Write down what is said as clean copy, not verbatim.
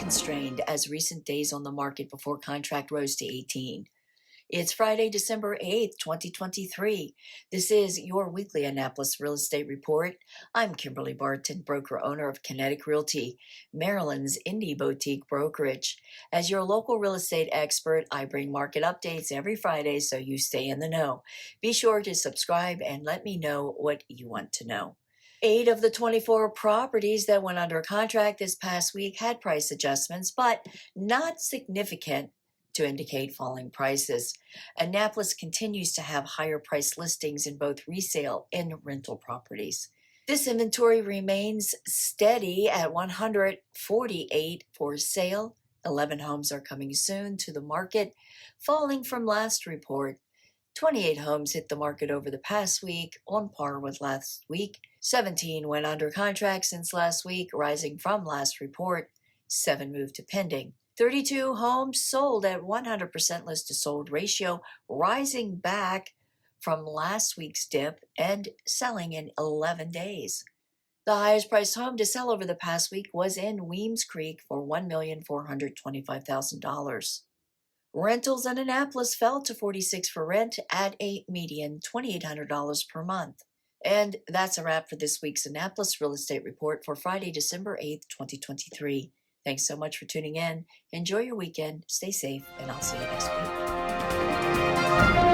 constrained as recent days on the market before contract rose to 18. It's Friday, December 8th, 2023. This is your weekly Annapolis Real Estate Report. I'm Kimberly Barton, broker-owner of Kinetic Realty, Maryland's indie boutique brokerage. As your local real estate expert, I bring market updates every Friday so you stay in the know. Be sure to subscribe and let me know what you want to know. 8 of the 24 properties that went under contract this past week had price adjustments, but not significant to indicate falling prices. Annapolis continues to have higher price listings in both resale and rental properties. This inventory remains steady at 148 for sale. 11 homes are coming soon to the market, falling from last report. 28 homes hit the market over the past week, on par with last week. 17 went under contract since last week, rising from last report. 7 moved to pending. 32 homes sold at 100% list to sold ratio, rising back from last week's dip and selling in 11 days. The highest priced home to sell over the past week was in Weems Creek for $1,425,000. Rentals in Annapolis fell to 46 for rent at a median $2,800 per month. And that's a wrap for this week's Annapolis Real Estate Report for Friday, December 8th, 2023. Thanks so much for tuning in. Enjoy your weekend, stay safe, and I'll see you next week.